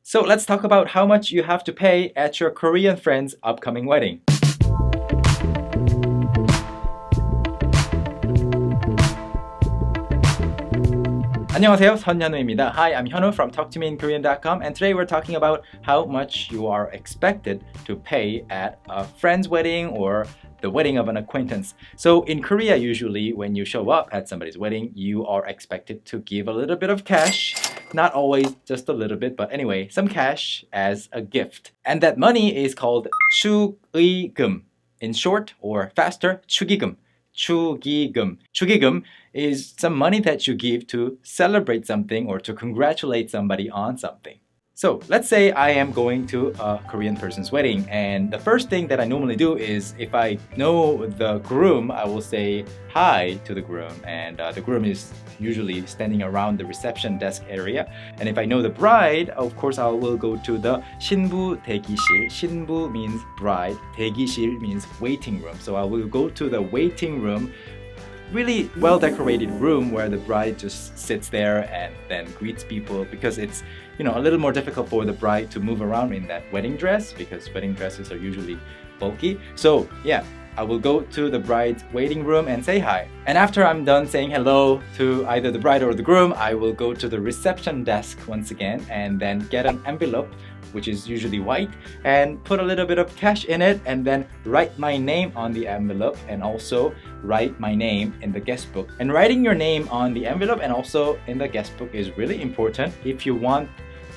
So let's talk about how much you have to pay at your Korean friend's upcoming wedding. 안녕하세요, 선현우입니다. Hi, I'm Hyunwoo from talktomeinkorean.com, and today we're talking about how much you are expected to pay at a friend's wedding or the wedding of an acquaintance. So in Korea, usually when you show up at somebody's wedding, you are expected to give a little bit of cash. Not always just a little bit, but anyway, some cash as a gift. And that money is called 축의금. In short, or faster, 축의금. 축의금. 축의금 is some money that you give to celebrate something or to congratulate somebody on something. So let's say I am going to a Korean person's wedding, and the first thing that I normally do is if I know the groom, I will say hi to the groom, and the groom is usually standing around the reception desk area. And if I know the bride, of course I will go to the 신부 대기실. 신부 means bride, 대기실 means waiting room. So I will go to the waiting room, really well-decorated room where the bride just sits there and then greets people, because it's a little more difficult for the bride to move around in that wedding dress because wedding dresses are usually bulky. So yeah, I will go to the bride's waiting room and say hi. And after I'm done saying hello to either the bride or the groom, I will go to the reception desk once again and then get an envelope, which is usually white, and put a little bit of cash in it and then write my name on the envelope and also write my name in the guest book. And writing your name on the envelope and also in the guest book is really important if you want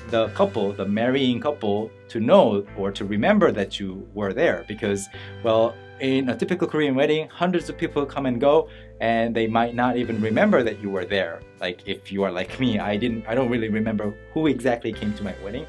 the couple, the marrying couple, to know or to remember that you were there, because, well, in a typical Korean wedding, hundreds of people come and go, and they might not even remember that you were there. Like if you are like me, I don't really remember who exactly came to my wedding.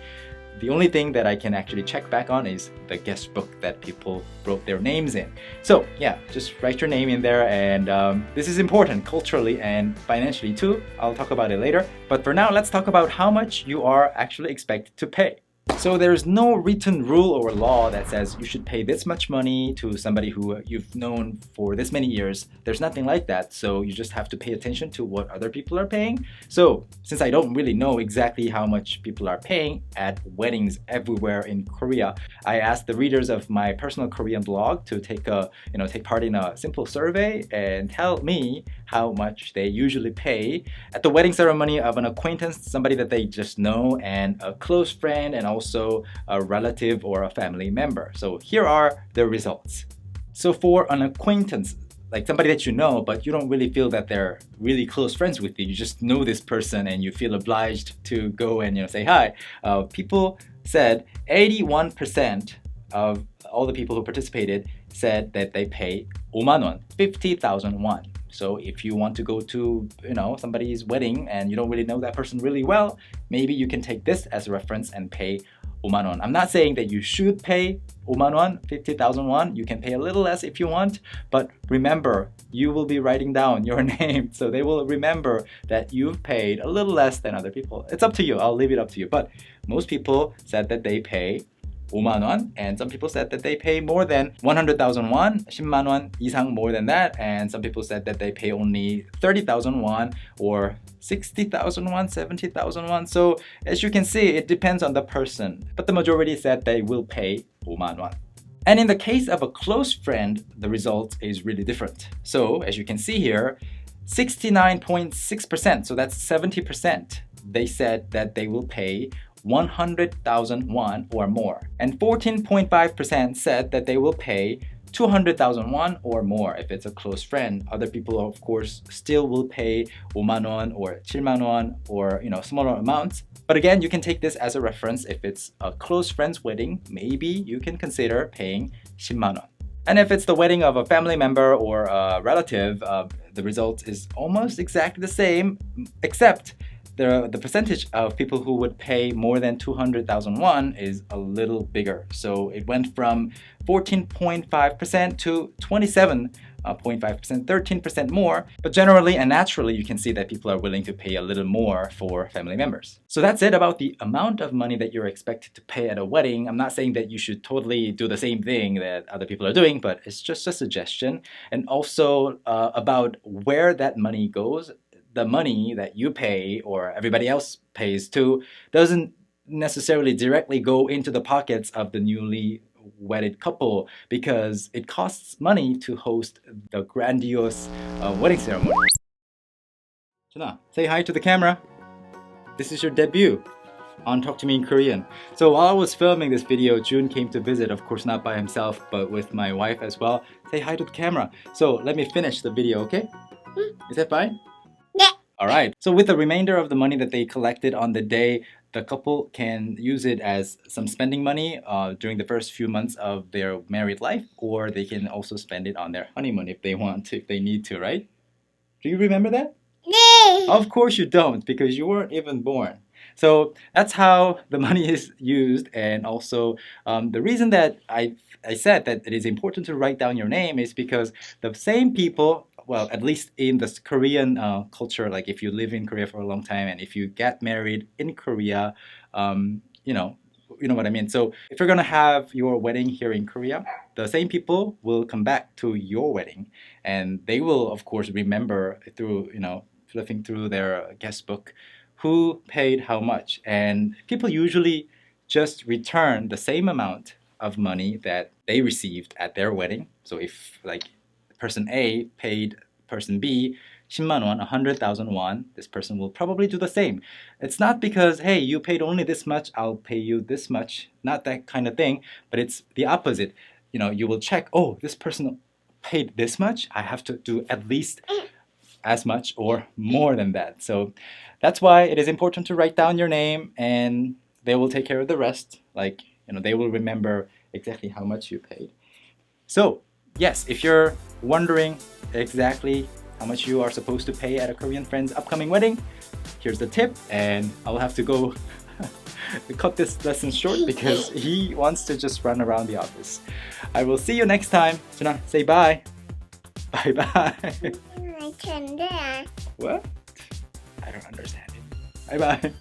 The only thing that I can actually check back on is the guest book that people wrote their names in. So yeah, just write your name in there, and this is important culturally and financially too. I'll talk about it later. But for now, let's talk about how much you are actually expected to pay. So there's no written rule or law that says you should pay this much money to somebody who you've known for this many years. There's nothing like that. So you just have to pay attention to what other people are paying. So since I don't really know exactly how much people are paying at weddings everywhere in Korea, I asked the readers of my personal Korean blog to take part in a simple survey and tell me how much they usually pay at the wedding ceremony of an acquaintance, somebody that they just know, and a close friend, and also a relative or a family member. So here are the results. So for an acquaintance, like somebody that you know, but you don't really feel that they're really close friends with you, you just know this person and you feel obliged to go and say hi. People said 81% of all the people who participated said that they pay 5만 원, 50,000 won. So if you want to go to somebody's wedding and you don't really know that person really well, maybe you can take this as a reference and pay 5만 원. I'm not saying that you should pay 5만 원, 50,000 won. You can pay a little less if you want, but remember, you will be writing down your name, so they will remember that you've paid a little less than other people. It's up to you. I'll leave it up to you. But most people said that they pay 5만 원, and some people said that they pay more than 100,000 won, 10만 원 이상 more than that, and some people said that they pay only 30,000 won or 60,000 won, 70,000 won. So as you can see, it depends on the person, but the majority said they will pay 5만 won. And in the case of a close friend, the result is really different. So as you can see here, 69.6%, so that's 70%, they said that they will pay 100,000 won or more. And 14.5% said that they will pay 200,000 won or more if it's a close friend. Other people, of course, still will pay 5만 원 or 7만 원 or smaller amounts. But again, you can take this as a reference. If it's a close friend's wedding, maybe you can consider paying 10만 원. And if it's the wedding of a family member or a relative, the result is almost exactly the same, except the percentage of people who would pay more than 200,000 won is a little bigger. So it went from 14.5% to 27.5%, 13% more. But generally and naturally, you can see that people are willing to pay a little more for family members. So that's it about the amount of money that you're expected to pay at a wedding. I'm not saying that you should totally do the same thing that other people are doing, but it's just a suggestion. And also about where that money goes. The money that you pay or everybody else pays too doesn't necessarily directly go into the pockets of the newly wedded couple because it costs money to host the grandiose wedding ceremony. Juna, say hi to the camera. This is your debut on Talk to Me in Korean. So while I was filming this video, June came to visit, of course not by himself, but with my wife as well. Say hi to the camera. So let me finish the video, okay? Is that fine? Yeah. Alright, so with the remainder of the money that they collected on the day, the couple can use it as some spending money during the first few months of their married life, or they can also spend it on their honeymoon if they want to, if they need to, right? Do you remember that? No. Of course you don't, because you weren't even born. So that's how the money is used, and also the reason that I said that it is important to write down your name is because the same people, well, at least in the Korean culture, like if you live in Korea for a long time and if you get married in Korea, um, you know, you know what I mean. So if you're gonna have your wedding here in Korea, the same people will come back to your wedding, and they will, of course, remember through flipping through their guest book who paid how much. And people usually just return the same amount of money that they received at their wedding. So if like person A paid person B 10만 won, 100,000 won, this person will probably do the same. It's not because, hey, you paid only this much, I'll pay you this much, not that kind of thing, but it's the opposite. You will check, oh, this person paid this much, I have to do at least as much or more than that. So that's why it is important to write down your name, and they will take care of the rest. Like, they will remember exactly how much you paid. So, yes, if you're wondering exactly how much you are supposed to pay at a Korean friend's upcoming wedding, here's the tip, and I'll have to go cut this lesson short because he wants to just run around the office. I will see you next time. Juna, say bye. Bye bye. I can do that. What? I don't understand it. Bye bye.